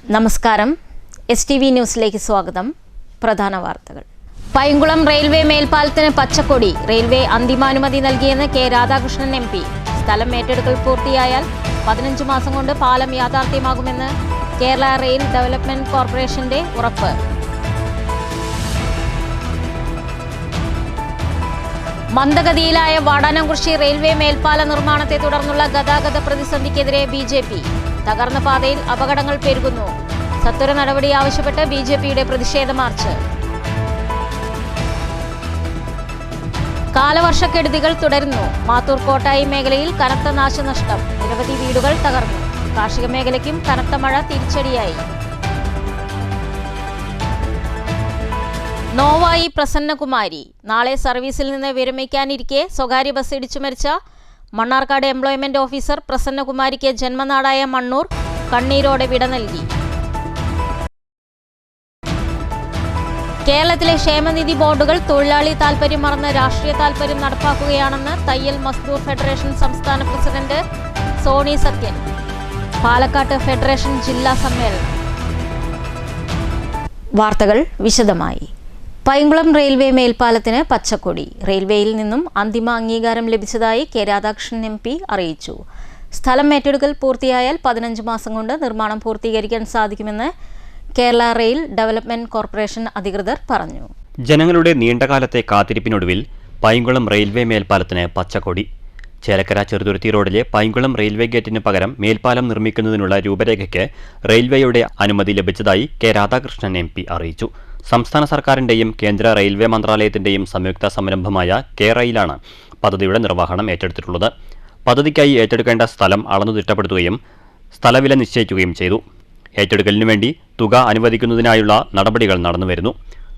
നമസ്കാരം. STV ന്യൂസിലേക്ക് സ്വാഗതം. പ്രധാന വാർത്തകൾ. പൈങ്കുളം റെയിൽവേ മേൽപ്പാലത്തിന് പച്ചക്കൊടി. റെയിൽവേ അന്തിമാനുമതി നൽകിയെന്ന് കെ രാധാകൃഷ്ണൻ MP. സ്ഥലം ഏറ്റെടുക്കൽ പൂർത്തിയായാൽ 15 മാസം കൊണ്ട് പാലം യാഥാർത്ഥ്യമാകുമെന്ന് കേരള റെയിൽ ഡെവലപ്മെന്റ് കോർപ്പറേഷന്റെ ഉറപ്പ്. മന്ദഗതിയിലായ വാടാനംകുറിശി റെയിൽവേ മേൽപ്പാല നിർമ്മാണത്തെ തുടർന്നുള്ള ഗതാഗത പ്രതിസന്ധിക്കെതിരെ BJP. തകർന്ന പാതയിൽ അപകടങ്ങൾ പെരുകുന്നു. സത്വര നടപടി ആവശ്യപ്പെട്ട് BJPയുടെ പ്രതിഷേധ മാർച്ച്. കാലവർഷക്കെടുതികൾ തുടരുന്നു. മാത്തൂർ കോട്ടായി മേഖലയിൽ കനത്ത നാശനഷ്ടം. നിരവധി വീടുകൾ തകർന്നു. കാർഷിക മേഖലയ്ക്കും കനത്ത മഴ തിരിച്ചടിയായി. നോവായി പ്രസന്നകുമാരി. നാളെ സർവീസിൽ നിന്ന് വിരമിക്കാനിരിക്കെ സ്വകാര്യ ബസ് ഇടിച്ചു മരിച്ച മണ്ണാർക്കാട് എംപ്ലോയ്മെന്റ് ഓഫീസർ പ്രസന്നകുമാരിക്ക് ജന്മനാടായ മണ്ണൂർ കണ്ണീരോടെ വിട നൽകി. കേരളത്തിലെ ക്ഷേമനിധി ബോർഡുകൾ തൊഴിലാളി താൽപര്യം മറന്ന് രാഷ്ട്രീയ താൽപര്യം നടപ്പാക്കുകയാണെന്ന് തയ്യൽ മസ്ദൂർ ഫെഡറേഷൻ സംസ്ഥാന പ്രസിഡന്റ് സോണി സത്യൻ. പാലക്കാട്ട് ഫെഡറേഷൻ ജില്ലാ സമ്മേളനം. വാർത്തകൾ വിശദമായി. പൈങ്കുളം റെയിൽവേ മേൽപ്പാലത്തിന് പച്ചക്കൊടി. റെയിൽവേയിൽ നിന്നും അന്തിമ അംഗീകാരം ലഭിച്ചതായി കെ രാധാകൃഷ്ണൻ MP അറിയിച്ചു. സ്ഥലം ഏറ്റെടുക്കൽ പൂർത്തിയായാൽ 15 മാസം കൊണ്ട് നിർമ്മാണം പൂർത്തീകരിക്കാൻ സാധിക്കുമെന്ന് കേരള റെയിൽ ഡെവലപ്മെന്റ് കോർപ്പറേഷൻ അധികൃതർ പറഞ്ഞു. ജനങ്ങളുടെ നീണ്ടകാലത്തെ കാത്തിരിപ്പിനൊടുവിൽ പൈങ്കുളം റെയിൽവേ മേൽപ്പാലത്തിന് പച്ചക്കൊടി. ചേലക്കര ചെറുതുരുത്തി റോഡിലെ പൈങ്കുളം റെയിൽവേ ഗേറ്റിന് പകരം മേൽപ്പാലം നിർമ്മിക്കുന്നതിനുള്ള രൂപരേഖയ്ക്ക് റെയിൽവേയുടെ അനുമതി ലഭിച്ചതായി കെ രാധാകൃഷ്ണൻ MP അറിയിച്ചു. സംസ്ഥാന സർക്കാരിന്റെയും കേന്ദ്ര റെയിൽവേ മന്ത്രാലയത്തിന്റെയും സംയുക്ത സംരംഭമായ കെ-റെയിലാണ് പദ്ധതിയുടെ നിർവഹണം ഏറ്റെടുത്തിട്ടുള്ളത്. പദ്ധതിക്കായി ഏറ്റെടുക്കേണ്ട സ്ഥലം അളന്നു തിട്ടപ്പെടുത്തുകയും സ്ഥലവില നിശ്ചയിക്കുകയും ചെയ്തു. ഏറ്റെടുക്കലിനു വേണ്ടി തുക അനുവദിക്കുന്നതിനായുള്ള നടപടികൾ നടന്നുവരുന്നു.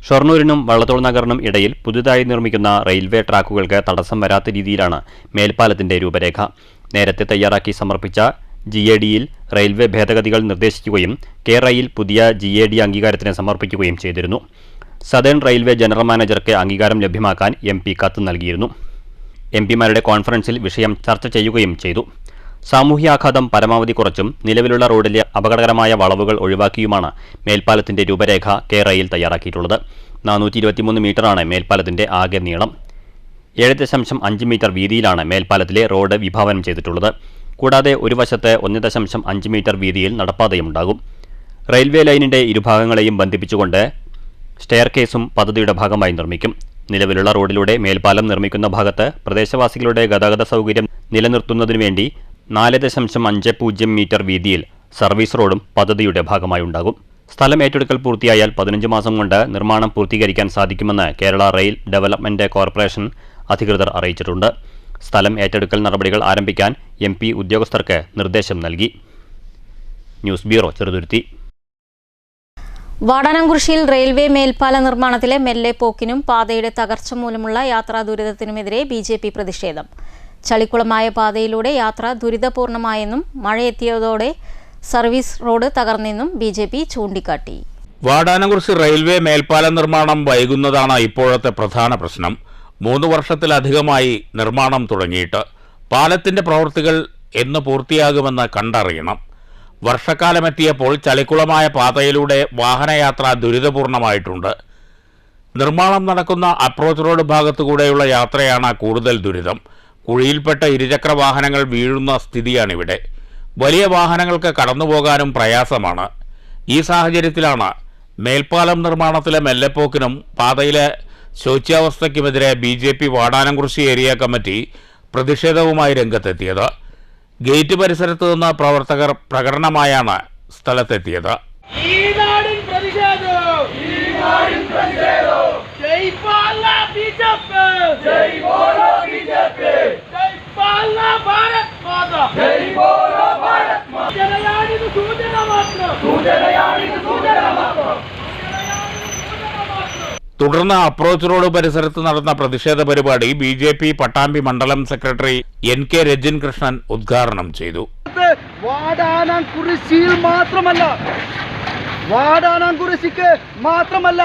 ഷൊർണൂരിനും വള്ളത്തോൾ നഗറിനും ഇടയിൽ പുതുതായി നിർമ്മിക്കുന്ന റെയിൽവേ ട്രാക്കുകൾക്ക് തടസ്സം വരാത്ത രീതിയിലാണ് മേൽപ്പാലത്തിന്റെ രൂപരേഖ. നേരത്തെ തയ്യാറാക്കി സമർപ്പിച്ച GADയിൽ റെയിൽവേ ഭേദഗതികൾ നിർദ്ദേശിക്കുകയും കെ-റെയിൽ പുതിയ GAD അംഗീകാരത്തിന് സമർപ്പിക്കുകയും ചെയ്തിരുന്നു. സദേൺ റെയിൽവേ ജനറൽ മാനേജർക്ക് അംഗീകാരം ലഭ്യമാക്കാൻ MP കത്ത് നൽകിയിരുന്നു. MPമാരുടെ കോൺഫറൻസിൽ വിഷയം ചർച്ച ചെയ്യുകയും ചെയ്തു. സാമൂഹ്യാഘാതം പരമാവധി കുറച്ചും നിലവിലുള്ള റോഡിലെ അപകടകരമായ വളവുകൾ ഒഴിവാക്കിയുമാണ് മേൽപ്പാലത്തിന്റെ രൂപരേഖ കെ-റെയിൽ തയ്യാറാക്കിയിട്ടുള്ളത്. 423 മീറ്ററാണ് മേൽപ്പാലത്തിന്റെ ആകെ നീളം. 7.5 മീറ്റർ വീതിയിലാണ് മേൽപ്പാലത്തിലെ റോഡ് വിഭാവനം ചെയ്തിട്ടുള്ളത്. കൂടാതെ ഒരു വശത്ത് 1.5 മീറ്റർ വീതിയിൽ നടപ്പാതയുമുണ്ടാകും. റെയിൽവേ ലൈനിന്റെ ഇരുഭാഗങ്ങളെയും ബന്ധിപ്പിച്ചുകൊണ്ട് സ്റ്റെയർകേസും പദ്ധതിയുടെ ഭാഗമായി നിർമ്മിക്കും. നിലവിലുള്ള റോഡിലൂടെ മേൽപ്പാലം നിർമ്മിക്കുന്ന ഭാഗത്ത് പ്രദേശവാസികളുടെ ഗതാഗത സൗകര്യം നിലനിർത്തുന്നതിനുവേണ്ടി 4.50 മീറ്റർ വീതിയിൽ സർവീസ് റോഡും പദ്ധതിയുടെ ഭാഗമായി ഉണ്ടാകും. സ്ഥലം ഏറ്റെടുക്കൽ പൂർത്തിയായാൽ 15 മാസം കൊണ്ട് നിർമ്മാണം പൂർത്തീകരിക്കാൻ സാധിക്കുമെന്ന് കേരള റെയിൽ ഡെവലപ്മെന്റ് കോർപ്പറേഷൻ അധികൃതർ അറിയിച്ചിട്ടുണ്ട്. സ്ഥലം ഏറ്റെടുക്കൽ നടപടികൾ ആരംഭിക്കാൻ MP ഉദ്യോഗസ്ഥർക്ക് നിർദ്ദേശം നൽകി. News bureau, Cheruthuruthy. വാടാനംകുറിശിയിൽ റെയിൽവേ മേൽപ്പാല നിർമ്മാണത്തിലെ മെല്ലെ പോക്കിനും പാതയുടെ തകർച്ച മൂലമുള്ള യാത്രാ ദുരിതത്തിനുമെതിരെ BJP പ്രതിഷേധം. ചളിക്കുളമായ പാതയിലൂടെ യാത്ര ദുരിതപൂർണമായെന്നും മഴയെത്തിയതോടെ സർവീസ് റോഡ് തകർന്നെന്നും BJP ചൂണ്ടിക്കാട്ടി. വാടാനംകുറിശി റെയിൽവേ മേൽപ്പാല നിർമ്മാണം വൈകുന്നതാണ് ഇപ്പോഴത്തെ പ്രധാന പ്രശ്നം. 3 വർഷത്തിലധികമായി നിർമ്മാണം തുടങ്ങിയിട്ട് പാലത്തിന്റെ പ്രവൃത്തികൾ എന്ന് പൂർത്തിയാകുമെന്ന് കണ്ടറിയണം. വർഷക്കാലമെത്തിയപ്പോൾ ചളിക്കുളമായ പാതയിലൂടെ വാഹനയാത്ര ദുരിതപൂർണമായിട്ടുണ്ട്. നിർമ്മാണം നടക്കുന്ന അപ്രോച്ച് റോഡ് ഭാഗത്തുകൂടെയുള്ള യാത്രയാണ് കൂടുതൽ ദുരിതം. കുഴിയിൽപ്പെട്ട ഇരുചക്ര വാഹനങ്ങൾ വീഴുന്ന സ്ഥിതിയാണിവിടെ. വലിയ വാഹനങ്ങൾക്ക് കടന്നുപോകാനും പ്രയാസമാണ്. ഈ സാഹചര്യത്തിലാണ് മേൽപ്പാലം നിർമ്മാണത്തിലെ മെല്ലെപ്പോക്കിനും പാതയിലെ ശോച്യാവസ്ഥയ്ക്കുമെതിരെ BJP വാടാനംകുറിശി ഏരിയ കമ്മിറ്റി പ്രതിഷേധവുമായി രംഗത്തെത്തിയത്. ഗേറ്റ് പരിസരത്ത് നിന്ന് പ്രവർത്തകർ പ്രകടനമായാണ് സ്ഥലത്തെത്തിയത്. തുടർന്ന് അപ്രോച്ച് റോഡ് പരിസരത്ത് നടന്ന പ്രതിഷേധ പരിപാടി BJP പട്ടാമ്പി മണ്ഡലം സെക്രട്ടറി NK രജിൻ കൃഷ്ണൻ ഉദ്ഘാടനം ചെയ്തു. വാടാനംകുറിശിക്ക് മാത്രമല്ല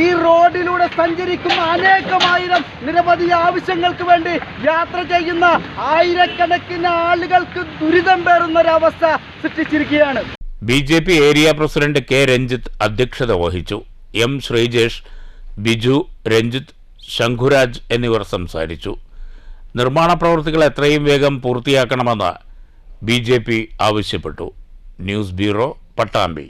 ഈ റോഡിലൂടെ സഞ്ചരിക്കുന്ന അനേകമായിരം നിരവധി ആവശ്യങ്ങൾക്ക് വേണ്ടി യാത്ര ചെയ്യുന്ന ആയിരക്കണക്കിന് ആളുകൾക്ക് ദുരിതം പേറുന്ന ഒരവസ്ഥ സൃഷ്ടിച്ചിരിക്കുകയാണ്. BJP area president K Ranjith അധ്യക്ഷത വഹിച്ചു. എം ശ്രീജേഷ്, ബിജു, രഞ്ജിത്ത്, ശംഖുരാജ് എന്നിവർ സംസാരിച്ചു. നിർമ്മാണ പ്രവൃത്തികൾ എത്രയും വേഗം പൂർത്തിയാക്കണമെന്ന് BJP ആവശ്യപ്പെട്ടു. News bureau, Pattambi.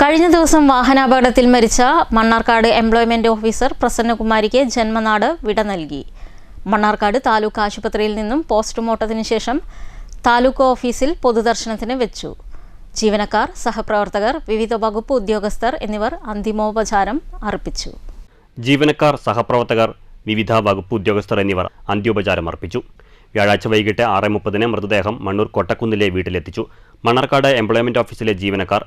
കഴിഞ്ഞ ദിവസം വാഹനാപകടത്തിൽ മരിച്ച മണ്ണാർക്കാട് എംപ്ലോയ്മെന്റ് ഓഫീസർ പ്രസന്നകുമാരിക്ക് ജന്മനാട് വിട നൽകി. മണ്ണാർക്കാട് താലൂക്ക് ആശുപത്രിയിൽ നിന്നും പോസ്റ്റ്മോർട്ടത്തിന് ശേഷം താലൂക്ക് ഓഫീസിൽ പൊതുദർശനത്തിന് വെച്ചു. ജീവനക്കാർ, സഹപ്രവർത്തകർ, വിവിധ വകുപ്പ് ഉദ്യോഗസ്ഥർ എന്നിവർ അന്തിമോപചാരം അർപ്പിച്ചു. ജീവനക്കാർ, സഹപ്രവർത്തകർ, വിവിധ വകുപ്പ് ഉദ്യോഗസ്ഥർ എന്നിവർ അന്ത്യോപചാരം അർപ്പിച്ചു. വ്യാഴാഴ്ച വൈകിട്ട് 6:30 മൃതദേഹം മണ്ണൂർ കൊട്ടക്കുന്നിലെ വീട്ടിലെത്തിച്ചു. മണ്ണാർക്കാട് എംപ്ലോയ്മെന്റ് ഓഫീസിലെ ജീവനക്കാർ,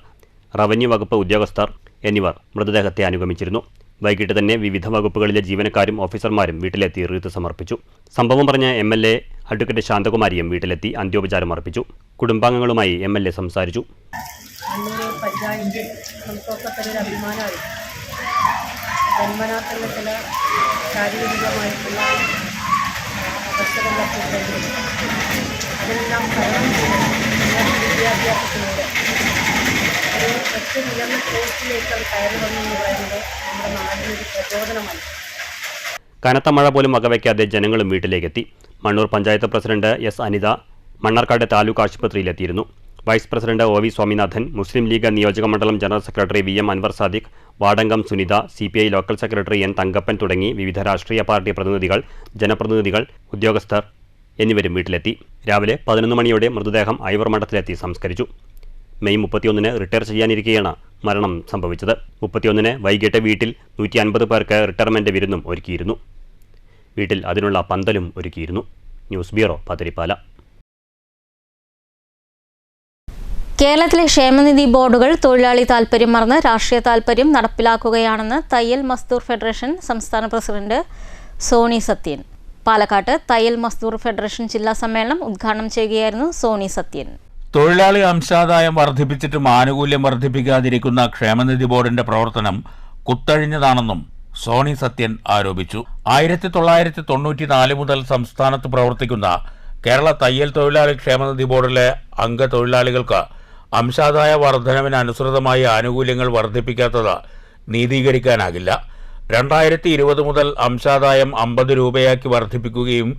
റവന്യൂ വകുപ്പ് ഉദ്യോഗസ്ഥർ എന്നിവർ മൃതദേഹത്തെ അനുഗമിച്ചിരുന്നു. വൈകിട്ട് തന്നെ വിവിധ വകുപ്പുകളിലെ ജീവനക്കാരും ഓഫീസർമാരും വീട്ടിലെത്തി റീത്ത് സമർപ്പിച്ചു. സംഭവം പറഞ്ഞ MLA അഡ്വക്കേറ്റ് ശാന്തകുമാരിയും വീട്ടിലെത്തി അന്ത്യോപചാരം അർപ്പിച്ചു. കുടുംബാംഗങ്ങളുമായി MLA സംസാരിച്ചു. പഞ്ചായത്തിൽ നമുക്കൊക്കെ ഒരു അഭിമാനമായി. ജന്മനാത്തുള്ള ചില ശാരീരികമായിട്ടുള്ള അവസ്ഥകളൊക്കെ ഉണ്ടെങ്കിൽ അതെല്ലാം തരണം ചെയ്ത് വിദ്യാഭ്യാസത്തിലൂടെ ഒരു ഏറ്റവും ഉയർന്ന പോസ്റ്റിലേക്ക് അത് കയറി വന്നു എന്ന് പറയുന്നത് നമ്മുടെ നാടിനൊരു പ്രചോദനമായി. കനത്ത മഴ പോലും വകവയ്ക്കാതെ ജനങ്ങളും വീട്ടിലേക്കെത്തി. Mannur panchayat president S. അനിത മണ്ണാർക്കാട് താലൂക്ക് ആശുപത്രിയിലെത്തിയിരുന്നു. Vice president OV Swaminathan, Muslim League നിയോജക മണ്ഡലം general secretary VM Anwar Sadiq, വാർഡംഗം Sunitha, CPI local secretary N. Thankappan തുടങ്ങി വിവിധ രാഷ്ട്രീയ പാർട്ടി പ്രതിനിധികൾ, ജനപ്രതിനിധികൾ, ഉദ്യോഗസ്ഥർ എന്നിവരും വീട്ടിലെത്തി. രാവിലെ 11 മണിയോടെ മൃതദേഹം ഐവർ മഠത്തിലെത്തി സംസ്കരിച്ചു. മെയ് 31 റിട്ടയർ ചെയ്യാനിരിക്കെയാണ് മരണം സംഭവിച്ചത്. 31 വൈകിട്ട് വീട്ടിൽ 150 പേർക്ക് റിട്ടയർമെന്റ് വിരുന്നും ഒരുക്കിയിരുന്നു. വീട്ടിൽ അതിനുള്ള പന്തലും ഒരുക്കിയിരുന്നു. News bureau, Pathirippala. കേരളത്തിലെ ക്ഷേമനിധി ബോർഡുകൾ തൊഴിലാളി താൽപര്യം മറന്ന് രാഷ്ട്രീയ താൽപര്യം നടപ്പിലാക്കുകയാണെന്ന് തയ്യൽ മസ്ദൂർ ഫെഡറേഷൻ സംസ്ഥാന പ്രസിഡന്റ് സോണി സത്യൻ. പാലക്കാട്ട് തയ്യൽ മസ്ദൂർ ഫെഡറേഷൻ ജില്ലാ സമ്മേളനം ഉദ്ഘാടനം ചെയ്യുകയായിരുന്നു സോണി സത്യൻ. തൊഴിലാളി അംശാദായം വർദ്ധിപ്പിച്ചിട്ടും ആനുകൂല്യം വർദ്ധിപ്പിക്കാതിരിക്കുന്ന ക്ഷേമനിധി ബോർഡിന്റെ പ്രവർത്തനം കുത്തഴിഞ്ഞതാണെന്നും സോണി സത്യൻ ആരോപിച്ചു. 1994 മുതൽ സംസ്ഥാനത്ത് പ്രവർത്തിക്കുന്ന കേരള തയ്യൽ തൊഴിലാളി ക്ഷേമനിധി ബോർഡിലെ അംഗതൊഴിലാളികൾക്ക് അംശാദായ വർധനവിന് അനുസൃതമായി ആനുകൂല്യങ്ങൾ വർദ്ധിപ്പിക്കാത്തത് നീതീകരിക്കാനാകില്ല. 2020 മുതൽ അംശാദായം 50 രൂപയാക്കി വർദ്ധിപ്പിക്കുകയും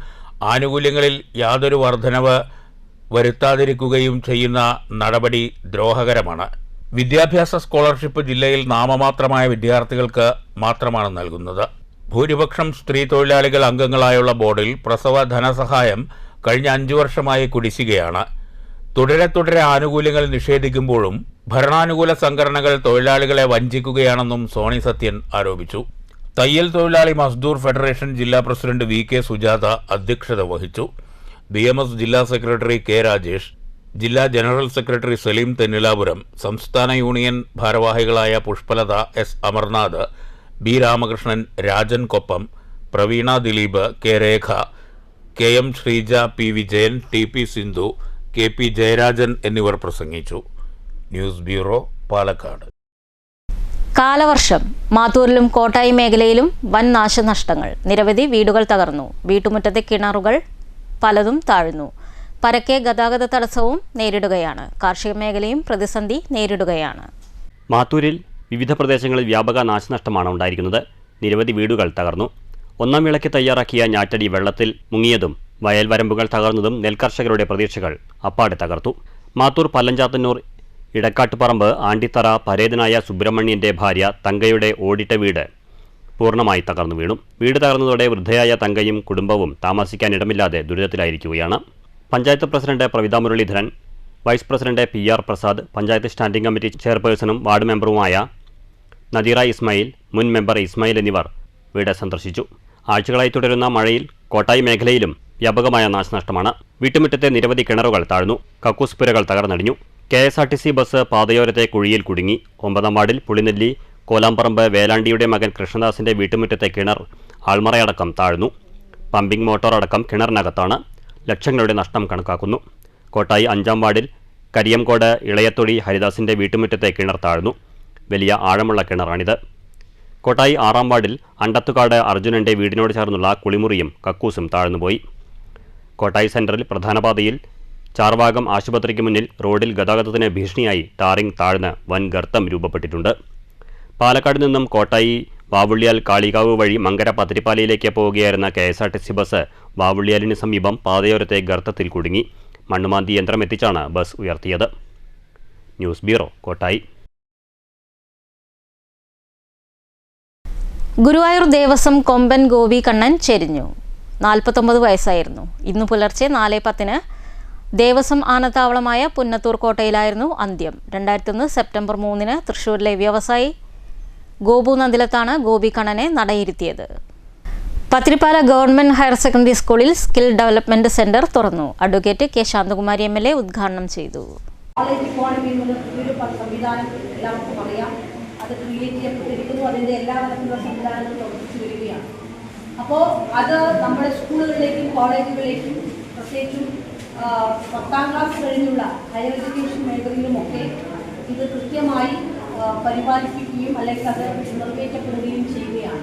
ആനുകൂല്യങ്ങളിൽ യാതൊരു വർധനവ് വരുത്താതിരിക്കുകയും ചെയ്യുന്ന നടപടി ദ്രോഹകരമാണ്. വിദ്യാഭ്യാസ സ്കോളർഷിപ്പ് ജില്ലയിൽ നാമമാത്രമായ വിദ്യാർത്ഥികൾക്ക് മാത്രമാണ് നൽകുന്നത്. ഭൂരിപക്ഷം സ്ത്രീ തൊഴിലാളികൾ അംഗങ്ങളായുള്ള ബോർഡിൽ പ്രസവ ധനസഹായം കഴിഞ്ഞ 5 വർഷമായി കുടിശ്ശികയാണ്. തുടരെ ആനുകൂല്യങ്ങൾ നിഷേധിക്കുമ്പോഴും ഭരണാനുകൂല സംഘടനകൾ തൊഴിലാളികളെ വഞ്ചിക്കുകയാണെന്നും സോണി സത്യൻ ആരോപിച്ചു. തയ്യൽ തൊഴിലാളി മസ്ദൂർ ഫെഡറേഷൻ ജില്ലാ പ്രസിഡന്റ് VK സുജാത അധ്യക്ഷത വഹിച്ചു. BMS ജില്ലാ സെക്രട്ടറി K. രാജേഷ്, ജില്ലാ ജനറൽ സെക്രട്ടറി സലീം തെന്നിലാപുരം, സംസ്ഥാന യൂണിയൻ ഭാരവാഹികളായ Pushpalatha, S. Amarnath, B. Ramakrishnan, Rajan Koppam, Praveena Dileep, K. രേഖ, KM Sreeja, P. Vijayan, TP Sindhu, KP Jayarajan എന്നിവർ പ്രസംഗിച്ചു. News bureau, Palakkad. കാലവർഷം മാത്തൂരിലും കോട്ടായി മേഖലയിലും വൻ നാശനഷ്ടങ്ങൾ. നിരവധി വീടുകൾ തകർന്നു. വീട്ടുമുറ്റത്തെ കിണറുകൾ പലതും താഴ്ന്നു. പരക്കെ ഗതാഗത തടസ്സവും നേരിടുകയാണ്. കാർഷിക മേഖലയും പ്രതിസന്ധി നേരിടുകയാണ്. മാത്തൂരിൽ വിവിധ പ്രദേശങ്ങളിൽ വ്യാപക നാശനഷ്ടമാണ് ഉണ്ടായിരിക്കുന്നത്. നിരവധി വീടുകൾ തകർന്നു. ഒന്നാം വിളയ്ക്ക് തയ്യാറാക്കിയ ഞാറ്റടി വെള്ളത്തിൽ മുങ്ങിയതും വയൽ വരമ്പുകൾ തകർന്നതും നെൽകർഷകരുടെ പ്രതീക്ഷകൾ അപ്പാടെ തകർത്തു. മാത്തൂർ പല്ലഞ്ചാത്തന്നൂർ ഇടക്കാട്ടുപറമ്പ് ആണ്ടിത്തറ പരേതനായ സുബ്രഹ്മണ്യന്റെ ഭാര്യ തങ്കയുടെ ഓടിട്ട വീട് പൂർണ്ണമായി തകർന്നു വീണു. വീട് തകർന്നതോടെ വൃദ്ധയായ തങ്കയും കുടുംബവും താമസിക്കാനിടമില്ലാതെ ദുരിതത്തിലായിരിക്കുകയാണ്. Panchayat president Pravitha Muraleedharan, vice president PR Prasad, panchayat standing committee ചെയർപേഴ്സണും വാർഡ് മെമ്പറുമായ നദീറ ഇസ്മായിൽ, മുൻ മെമ്പർ ഇസ്മായിൽ എന്നിവർ വീട് സന്ദർശിച്ചു. ആഴ്ചകളായി തുടരുന്ന മഴയിൽ കോട്ടായി മേഖലയിലും വ്യാപകമായ നാശനഷ്ടമാണ്. വീട്ടുമുറ്റത്തെ നിരവധി കിണറുകൾ താഴ്ന്നു. കക്കൂസ് പുരകൾ തകർന്നടിഞ്ഞു. KSRTC ബസ് പാതയോരത്തെ കുഴിയിൽ കുടുങ്ങി. 9ാം വാർഡിൽ പുളിനെല്ലി കോലാമ്പറമ്പ് വേലാണ്ടിയുടെ മകൻ കൃഷ്ണദാസിന്റെ വീട്ടുമുറ്റത്തെ കിണർ ആൾമറയടക്കം താഴ്ന്നു. പമ്പിംഗ് മോട്ടോർ അടക്കം കിണറിനകത്താണ്. ലക്ഷങ്ങളുടെ നഷ്ടം കണക്കാക്കുന്നു. കോട്ടായി 5ാം വാർഡിൽ കരിയംകോട് ഇളയത്തൊടി ഹരിദാസിന്റെ വീട്ടുമുറ്റത്തെ കിണർ താഴ്ന്നു. വലിയ ആഴമുള്ള കിണറാണിത്. കോട്ടായി 6ാം വാർഡിൽ അണ്ടത്തുകാട് അർജുനന്റെ വീടിനോട് ചേർന്നുള്ള കുളിമുറിയും കക്കൂസും താഴ്ന്നുപോയി. കോട്ടായി സെന്ററിൽ പ്രധാന പാതയിൽ ചാർവാകം ആശുപത്രിക്ക് മുന്നിൽ റോഡിൽ ഗതാഗതത്തിന് ഭീഷണിയായി ടാറിംഗ് താഴ്ന്ന് വൻ ഗർത്തം രൂപപ്പെട്ടിട്ടുണ്ട്. പാലക്കാട് നിന്നും കോട്ടായി വാവുള്ളിയാൽ കാളികാവ് വഴി മങ്കര പത്തിരിപ്പാലയിലേക്ക് പോവുകയായിരുന്ന KSRTC ബസ് വാവുള്ളിയാലിന് സമീപം പാതയോരത്തെ ഗർത്തത്തിൽ കുടുങ്ങി. മണ്ണുമാന്തി യന്ത്രം എത്തിച്ചാണ് ബസ് ഉയർത്തിയത്. News bureau, Kottayi. ഗുരുവായൂർ ദേവസ്വം കൊമ്പൻ ഗോപി കണ്ണൻ ചെരിഞ്ഞു. 49 വയസ്സായിരുന്നു. ഇന്നു പുലർച്ചെ 4:10 ദേവസ്വം ആനത്താവളമായ പുന്നത്തൂർ കോട്ടയിലായിരുന്നു അന്ത്യം. 2001 സെപ്റ്റംബർ 3 തൃശൂരിലെ വ്യവസായി ഗോപു നന്ദിലത്താണ് ഗോപി കണ്ണനെ നടയിരുത്തിയത്. പത്തിരിപ്പാല ഗവൺമെന്റ് ഹയർ സെക്കൻഡറി സ്കൂളിൽ സ്കിൽ ഡെവലപ്മെന്റ് സെന്റർ തുറന്നു. അഡ്വക്കേറ്റ് കെ ശാന്തകുമാരി MLA ഉദ്ഘാടനം ചെയ്തു. കോളേജ് ഇക്കോണമി എന്നൊരു സംവിധാനം എല്ലാവർക്കും അറിയാം. അത് ക്രിയേറ്റ് ചെയ്യപ്പെട്ടിരിക്കുന്നു. അതിൻ്റെ എല്ലാ തരത്തിലുള്ള സംവിധാനങ്ങളും പ്രവർത്തിച്ചു വരികയാണ്. അപ്പോൾ അത് നമ്മുടെ സ്കൂളുകളിലേക്കും കോളേജുകളിലേക്കും പ്രത്യേകിച്ചും 10ാം ക്ലാസ് കഴിഞ്ഞുള്ള ഹയർ എഡ്യൂക്കേഷൻ മേഖലയിലുമൊക്കെ ഇത് കൃത്യമായി പരിപാലിപ്പിക്കുകയും അല്ലെങ്കിൽ അത് നിർവഹിക്കപ്പെടുകയും ചെയ്യുകയാണ്.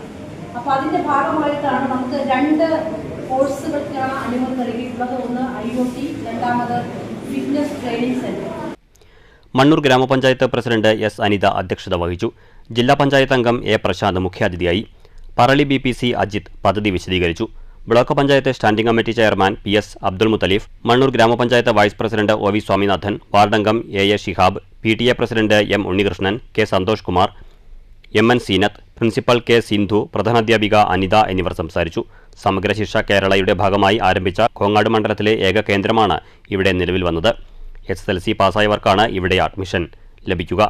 അപ്പോൾ അതിൻ്റെ ഭാഗമായിട്ടാണ് നമുക്ക് 2 കോഴ്സുകൾക്കാണ് അനുമതി നൽകിയിട്ടുള്ളത്. ഒന്ന് IoT, രണ്ടാമത് ഫിറ്റ്നസ് ട്രെയിനിങ് സെൻറ്റർ. മണ്ണൂർ ഗ്രാമപഞ്ചായത്ത് പ്രസിഡന്റ് S. അനിത അധ്യക്ഷത വഹിച്ചു. ജില്ലാ പഞ്ചായത്ത് അംഗം A. പ്രശാന്ത് മുഖ്യാതിഥിയായി. പറളി BPC അജിത് പദ്ധതി വിശദീകരിച്ചു. Block panchayat standing committee chairman PS. Abdul Muthaleef, Mannur ഗ്രാമപഞ്ചായത്ത് വൈസ് പ്രസിഡന്റ് OV സ്വാമിനാഥൻ, വാർഡംഗം AA Shihab, PTA president M. Unnikrishnan, K. Santhosh Kumar, MN Seenath, principal K. Sindhu, പ്രധാനാധ്യാപിക അനിത എന്നിവർ സംസാരിച്ചു. സമഗ്ര ശിക്ഷ കേരളയുടെ ഭാഗമായി ആരംഭിച്ച കോങ്ങാട് മണ്ഡലത്തിലെ ഏക കേന്ദ്രമാണ് ഇവിടെ നിലവിൽ വന്നത്. SSLC പാസ്സായവർക്കാണ് ഇവിടെ അഡ്മിഷൻ ലഭിക്കുക.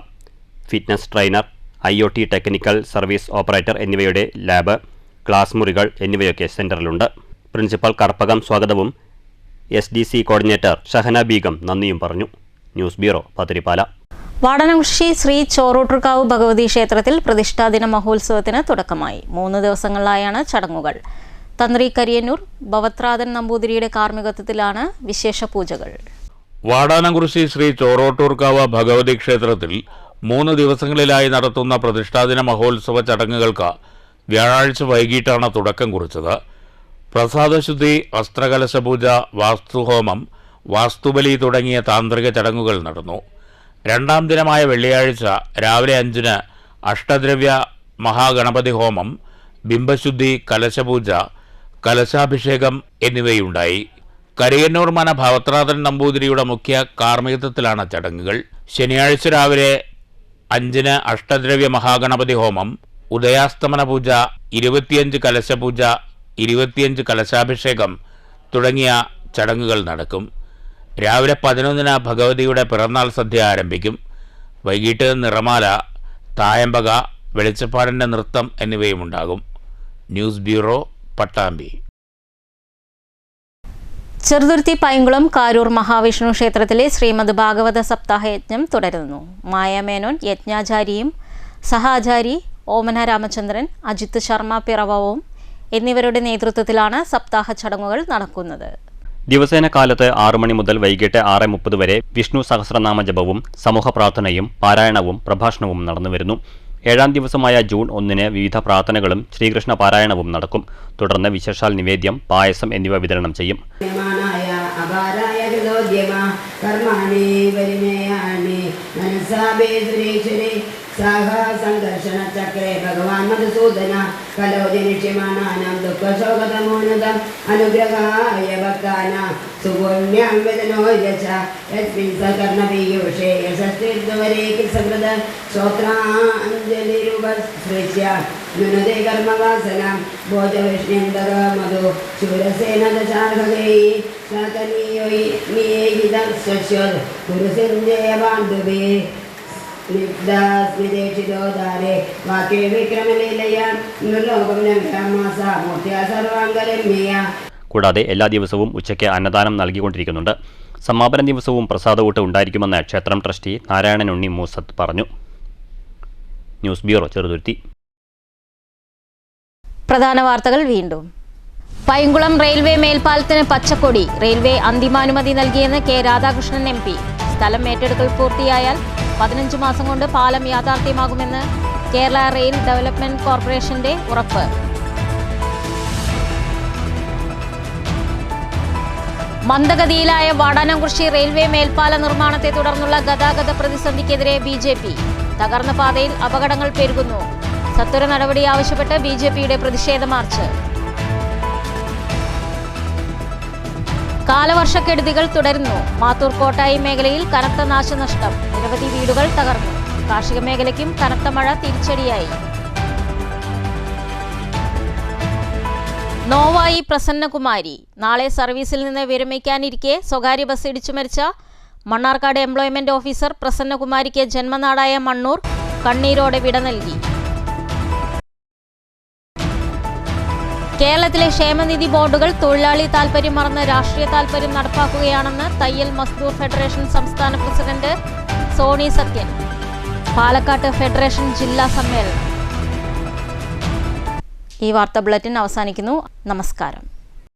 Fitness trainer, IoT technical service operator എന്നിവയുടെ ലാബ്, ക്ലാസ് മുറികൾ എന്നിവയൊക്കെ സെന്ററിലുണ്ട്. പ്രിൻസിപ്പൽ കർപ്പകം സ്വാഗതവും SDC കോർഡിനേറ്റർ ഷഹന ബീഗം നന്ദിയും പറഞ്ഞു. News bureau, Pathirippala. വാടനകുറിശി ശ്രീ ചോറൂട്ടുകാവ് ഭഗവതി ക്ഷേത്രത്തിൽ പ്രതിഷ്ഠാദിന മഹോത്സവത്തിന് തുടക്കമായി. 3 ദിവസങ്ങളിലായാണ് ചടങ്ങുകൾ. തന്ത്രി കരിയന്നൂർ ഭവത്രാദൻ നമ്പൂതിരിയുടെ കാർമ്മികത്വത്തിലാണ് വിശേഷ പൂജകൾ. വാടാനംകുറിശി ശ്രീ ചോറോട്ടൂർക്കാവ് ഭഗവതി ക്ഷേത്രത്തിൽ 3 ദിവസങ്ങളിലായി നടത്തുന്ന പ്രതിഷ്ഠാദിന മഹോത്സവ ചടങ്ങുകൾക്ക് വ്യാഴാഴ്ച വൈകിട്ടാണ് തുടക്കം കുറിച്ചത്. പ്രസാദശുദ്ധി, അസ്ത്രകലശപൂജ, വാസ്തുഹോമം, വാസ്തുബലി തുടങ്ങിയ താന്ത്രിക ചടങ്ങുകൾ നടന്നു. 2ാം ദിനമായ വെള്ളിയാഴ്ച രാവിലെ 5-ന് അഷ്ടദ്രവ്യ മഹാഗണപതി ഹോമം, ബിംബശുദ്ധി, കലശപൂജ, കലശാഭിഷേകം എന്നിവയുണ്ടായി. കരിയന്നൂർ മന ഭവത്രാദൻ നമ്പൂതിരിയുടെ മുഖ്യ കാർമ്മികത്വത്തിലാണ് ചടങ്ങുകൾ. ശനിയാഴ്ച രാവിലെ 5-ന് അഷ്ടദ്രവ്യ മഹാഗണപതി ഹോമം, ഉദയാസ്തമന പൂജ, 25 കലശപൂജ, 25 കലശാഭിഷേകം തുടങ്ങിയ ചടങ്ങുകൾ നടക്കും. രാവിലെ 11-ന് ഭഗവതിയുടെ പിറന്നാൾ സദ്യ ആരംഭിക്കും. വൈകിട്ട് നിറമാല, തായമ്പക, വെളിച്ചപ്പാടിൻ്റെ നൃത്തം എന്നിവയുമുണ്ടാകും. News bureau, Pattambi. ചെറുതുരുത്തി പൈങ്കുളം കാരൂർ മഹാവിഷ്ണു ക്ഷേത്രത്തിലെ ശ്രീമദ് ഭാഗവത സപ്താഹ യജ്ഞം തുടരുന്നു. മായാമേനോൻ യജ്ഞാചാരിയും സഹാചാരി ഓമന രാമചന്ദ്രൻ, അജിത് ശർമ്മ പിറവവും എന്നിവരുടെ നേതൃത്വത്തിലാണ് സപ്താഹ ചടങ്ങുകൾ നടക്കുന്നത്. ദിവസേന കാലത്ത് 6 മണി മുതൽ വൈകിട്ട് 6:30 വരെ വിഷ്ണു സഹസ്രനാമ ജപവും സമൂഹ പ്രാർത്ഥനയും പാരായണവും പ്രഭാഷണവും നടന്നുവരുന്നു. 7ാം ദിവസമായ ജൂൺ 1-ന് വിവിധ പ്രാർത്ഥനകളും ശ്രീകൃഷ്ണ പാരായണവും നടക്കും. തുടർന്ന് വിശേഷാൽ നിവേദ്യം, പായസം എന്നിവ വിതരണം ചെയ്യും. സംഘർഷണ ചക്രേ ഭഗവാൻ മധുസൂദന കലോജനിഷ്യമാനാനാം ദുഃഖശോകതമോന്നതം അനുഗ്രഹായ ഭക്താന സുപുണ്യം വിദനോ യശ യസ്മിൻ സകർണപീയൂഷേ യശസ്തിർദ്വരേ കിൽസകൃത ശ്രോത്രാഞ്ജലിരുപസൃശ്യ നുനദേ കർമ്മവാസനം ഭോജവിഷ്ണ്യന്തക മധു ശൂരസേന ദശാർഹകൈ സകനീയോയി നിയേഹിതം സ്വശ്യോത് കുരുസിഞ്ജയ ബാന്ധുഭേ നിഗ്ധാസ്മിദേക്ഷിതോദാരേ വാക്യേ വിക്രമലീലയ നിർലോകം നഗരമാസ മൂർത്തിയ സർവാംഗരമ്യ. കൂടാതെ എല്ലാ ദിവസവും ഉച്ചയ്ക്ക് അന്നദാനം നൽകിക്കൊണ്ടിരിക്കുന്നുണ്ട്. സമാപന ദിവസവും പ്രസാദകൂട്ട് ഉണ്ടായിരിക്കുമെന്ന് ക്ഷേത്രം ട്രസ്റ്റി നാരായണൻ ഉണ്ണി മൂസത്ത് പറഞ്ഞു. News bureau, Cheruthuruthy. പ്രധാന വാർത്തകൾ വീണ്ടും. പൈങ്കുളം റെയിൽവേ മേൽപ്പാലത്തിന് പച്ചക്കൊടി. റെയിൽവേ അന്തിമാനുമതി നൽകിയെന്ന് K. രാധാകൃഷ്ണൻ MP. സ്ഥലം ഏറ്റെടുക്കൽ പൂർത്തിയായാൽ 15 മാസം കൊണ്ട് പാലം യാഥാർത്ഥ്യമാകുമെന്ന് കേരള റെയിൽ ഡെവലപ്മെന്റ് കോർപ്പറേഷന്റെ ഉറപ്പ്. മന്ദഗതിയിലായ വാടാനംകുറിശി റെയിൽവേ മേൽപ്പാല നിർമ്മാണത്തെ തുടർന്നുള്ള ഗതാഗത പ്രതിസന്ധിക്കെതിരെ BJP. തകർന്ന പാതയിൽ അപകടങ്ങൾ പെരുകുന്നു. സത്വര നടപടി ആവശ്യപ്പെട്ട് BJPയുടെ പ്രതിഷേധ മാർച്ച്. കാലവർഷക്കെടുതികൾ തുടരുന്നു. മാത്തൂർ കോട്ടായി മേഖലയിൽ കനത്ത നാശനഷ്ടം. നിരവധി വീടുകൾ തകർന്നു. കാർഷിക മേഖലയ്ക്കും കനത്ത മഴ തിരിച്ചടിയായി. നോവായി പ്രസന്നകുമാരി. നാളെ സർവീസിൽ നിന്ന് വിരമിക്കാനിരിക്കെ സ്വകാര്യ ബസ് ഇടിച്ചു മരിച്ച മണ്ണാർക്കാട് എംപ്ലോയ്മെന്റ് ഓഫീസർ പ്രസന്നകുമാരിക്ക് ജന്മനാടായ മണ്ണൂർ കണ്ണീരോടെ വിട നൽകി. കേരളത്തിലെ ക്ഷേമനിധി ബോർഡുകൾ തൊഴിലാളി താൽപര്യം മറന്ന് രാഷ്ട്രീയ താൽപര്യം നടപ്പാക്കുകയാണെന്ന് തയ്യൽ മസ്ദൂർ ഫെഡറേഷൻ സംസ്ഥാന പ്രസിഡന്റ് സോണി സത്യൻ. പാലക്കാട്ട് ഫെഡറേഷൻ ജില്ലാ സമ്മേളനം. ഈ വാർത്താ ബുള്ളറ്റിൻ അവസാനിക്കുന്നു. നമസ്കാരം.